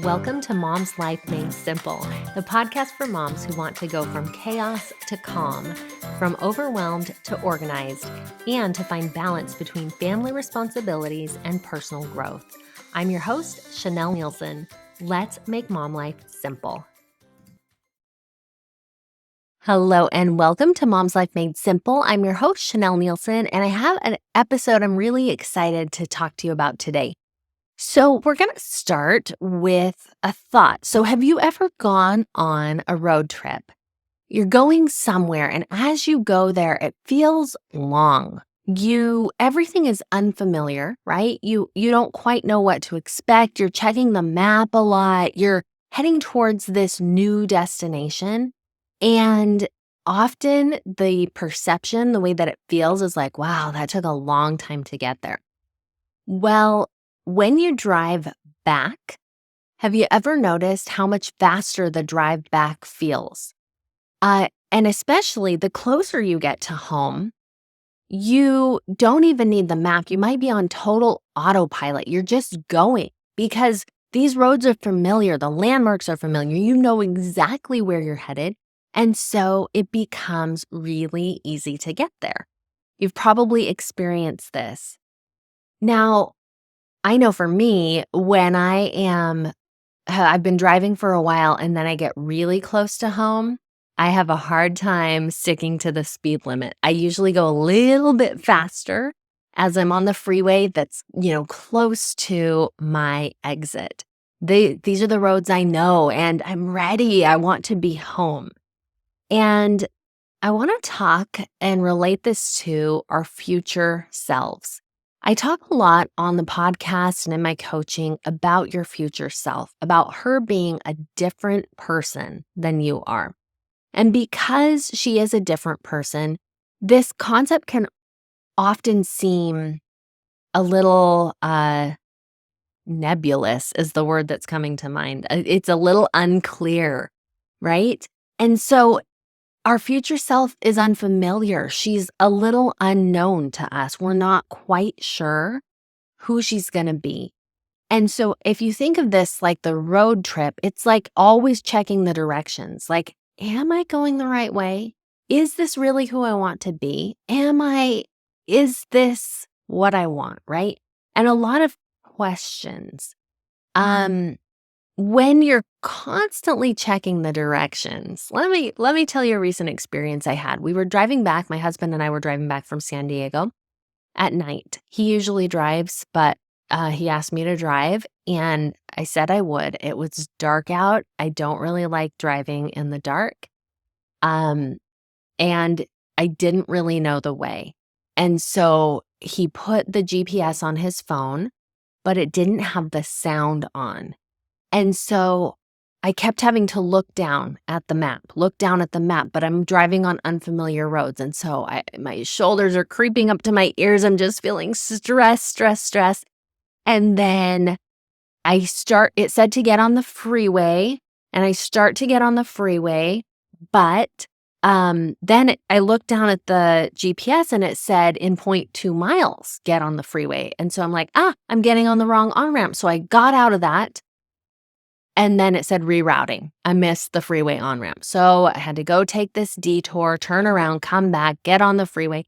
Welcome to Mom's Life Made Simple, the podcast for moms who want to go from chaos to calm, from overwhelmed to organized, and to find balance between family responsibilities and personal growth. I'm your host, Chanel Nielsen. Let's make mom life simple. Hello and welcome to Mom's Life Made Simple. I'm your host, Chanel Nielsen, and I have an episode I'm really excited to talk to you about today. So we're going to start with a thought. So have you ever gone on a road trip? You're going somewhere, and as you go there, it feels long. Everything is unfamiliar, right? You don't quite know what to expect. You're checking the map a lot. You're heading towards this new destination. And often the perception, the way that it feels is like, wow, that took a long time to get there. Well, when you drive back, have you ever noticed how much faster the drive back feels? And especially the closer you get to home, you don't even need the map. You might be on total autopilot. You're just going because these roads are familiar. The landmarks are familiar. You know exactly where you're headed. And so it becomes really easy to get there. You've probably experienced this. Now, I know for me, when I've been driving for a while and then I get really close to home, I have a hard time sticking to the speed limit. I usually go a little bit faster as I'm on the freeway that's, close to my exit. These are the roads I know and I'm ready. I want to be home. And I want to talk and relate this to our future selves. I talk a lot on the podcast and in my coaching about your future self, about her being a different person than you are. And because she is a different person, this concept can often seem a little nebulous is the word that's coming to mind. It's a little unclear, right? And so our future self is unfamiliar. She's a little unknown to us. We're not quite sure who she's going to be. And so if you think of this like the road trip, it's like always checking the directions. Like, am I going the right way? Is this really who I want to be? Is this what I want, right? And a lot of questions. When you're constantly checking the directions, let me tell you a recent experience I had. We were driving back, my husband and I were driving back from San Diego at night. He usually drives, but he asked me to drive and I said I would. It was dark out. I don't really like driving in the dark. And I didn't really know the way. And so he put the GPS on his phone, but it didn't have the sound on. And so I kept having to look down at the map, but I'm driving on unfamiliar roads. And so my shoulders are creeping up to my ears. I'm just feeling stress. And then it said to get on the freeway, and I start to get on the freeway, but then I looked down at the GPS and it said in 0.2 miles, get on the freeway. And so I'm like, I'm getting on the wrong on-ramp. So I got out of that. And then it said rerouting. I missed the freeway on-ramp. So I had to go take this detour, turn around, come back, get on the freeway.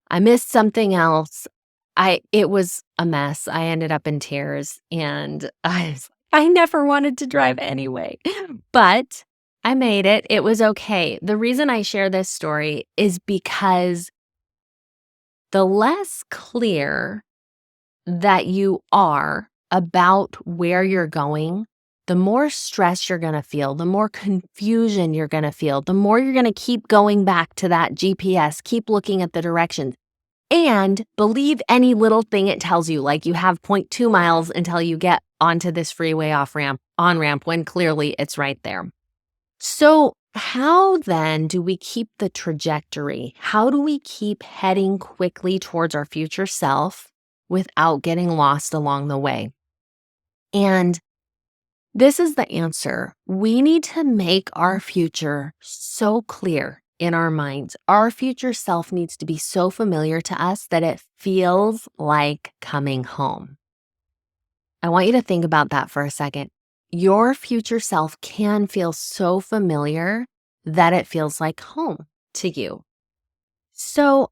I missed something else. It was a mess. I ended up in tears and I never wanted to drive anyway. But I made it. It was okay. The reason I share this story is because the less clear that you are about where you're going, the more stress you're going to feel, the more confusion you're going to feel, the more you're going to keep going back to that GPS, keep looking at the directions, and believe any little thing it tells you, like you have 0.2 miles until you get onto this freeway on-ramp when clearly it's right there. So how then do we keep the trajectory? How do we keep heading quickly towards our future self without getting lost along the way? And this is the answer. We need to make our future so clear in our minds. Our future self needs to be so familiar to us that it feels like coming home. I want you to think about that for a second. your future self can feel so familiar that it feels like home to you. So,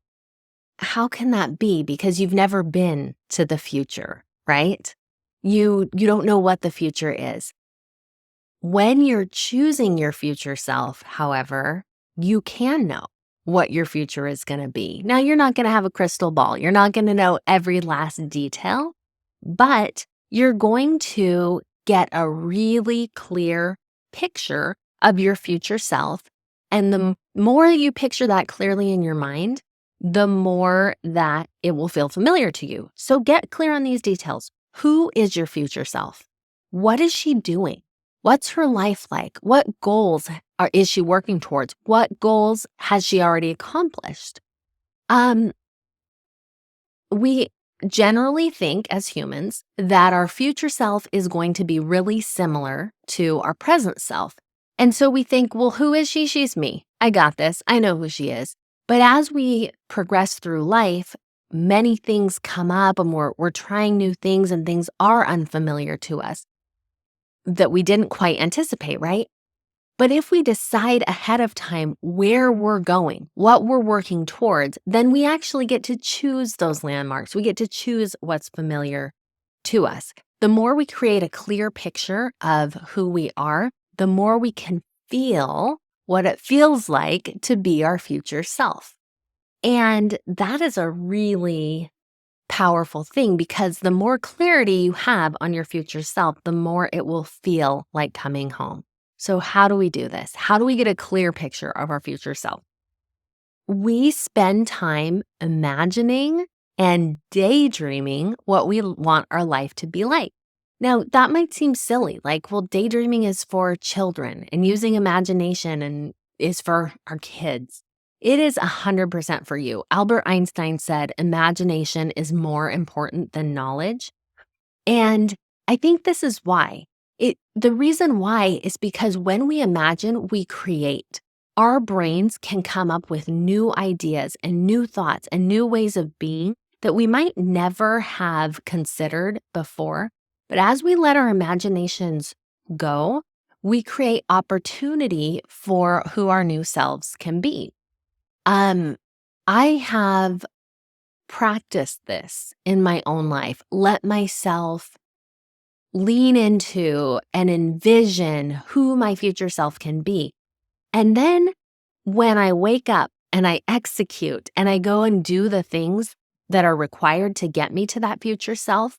how can that be? Because you've never been to the future, right? You don't know what the future is. When you're choosing your future self, however, you can know what your future is going to be. Now, you're not going to have a crystal ball. You're not going to know every last detail, but you're going to get a really clear picture of your future self. And the more you picture that clearly in your mind, the more that it will feel familiar to you. So get clear on these details. Who is your future self? What is she doing? What's her life like? What goals is she working towards? What goals has she already accomplished? We generally think as humans that our future self is going to be really similar to our present self. And so we think, well, who is she? She's me. I got this. I know who she is. But as we progress through life, many things come up and we're trying new things and things are unfamiliar to us that we didn't quite anticipate, right? But if we decide ahead of time where we're going, what we're working towards, then we actually get to choose those landmarks. We get to choose what's familiar to us. The more we create a clear picture of who we are, the more we can feel what it feels like to be our future self. And that is a really powerful thing because the more clarity you have on your future self, the more it will feel like coming home. So how do we do this? How do we get a clear picture of our future self? We spend time imagining and daydreaming what we want our life to be like. Now, that might seem silly, like, well, daydreaming is for children and using imagination and is for our kids. It is 100% for you. Albert Einstein said imagination is more important than knowledge. And I think this is why. The reason why is because when we imagine, we create. Our brains can come up with new ideas and new thoughts and new ways of being that we might never have considered before. But as we let our imaginations go, we create opportunity for who our new selves can be. I have practiced this in my own life. Let myself lean into and envision who my future self can be. And then when I wake up and I execute and I go and do the things that are required to get me to that future self,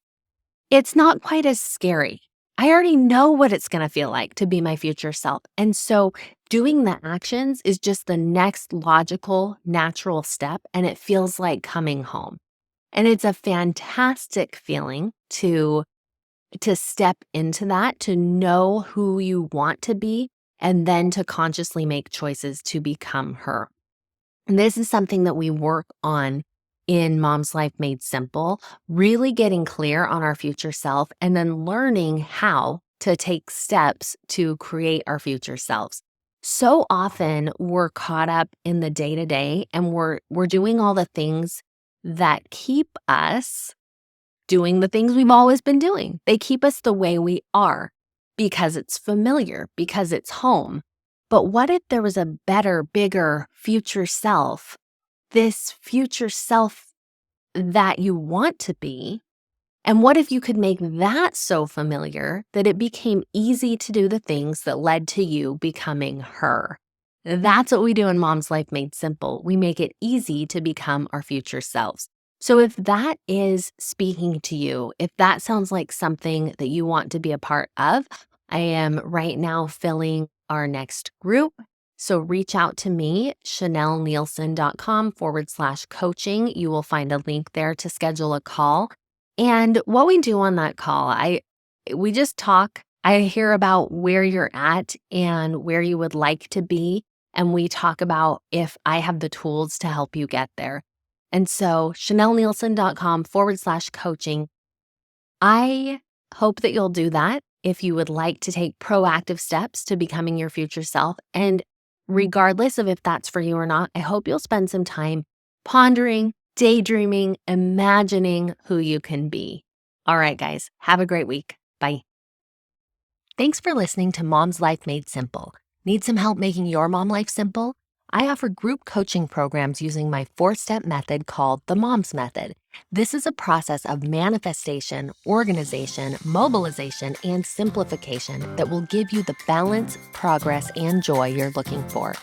it's not quite as scary. I already know what it's going to feel like to be my future self. And so doing the actions is just the next logical, natural step, and it feels like coming home. And it's a fantastic feeling to step into that, to know who you want to be, and then to consciously make choices to become her. And this is something that we work on in Mom's Life Made Simple, really getting clear on our future self and then learning how to take steps to create our future selves. So often we're caught up in the day-to-day and we're doing all the things that keep us doing the things we've always been doing. They keep us the way we are because it's familiar, because it's home. But what if there was a better, bigger future self, this future self that you want to be? And what if you could make that so familiar that it became easy to do the things that led to you becoming her? That's what we do in Mom's Life Made Simple. We make it easy to become our future selves. So if that is speaking to you, if that sounds like something that you want to be a part of, I am right now filling our next group. So reach out to me, chanelnielsen.com/coaching. You will find a link there to schedule a call. And what we do on that call, we just talk. I hear about where you're at and where you would like to be. And we talk about if I have the tools to help you get there. And so chanelnielsen.com/coaching. I hope that you'll do that if you would like to take proactive steps to becoming your future self. And regardless of if that's for you or not, I hope you'll spend some time pondering, daydreaming, imagining who you can be. All right, guys, have a great week. Bye. Thanks for listening to Mom's Life Made Simple. Need some help making your mom life simple? I offer group coaching programs using my 4-step method called the Mom's Method. This is a process of manifestation, organization, mobilization, and simplification that will give you the balance, progress, and joy you're looking for.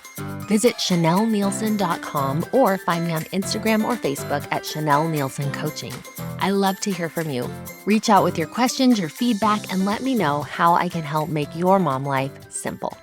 Visit ChanelNielsen.com or find me on Instagram or Facebook at Chanel Nielsen Coaching. I love to hear from you. Reach out with your questions, your feedback, and let me know how I can help make your mom life simple.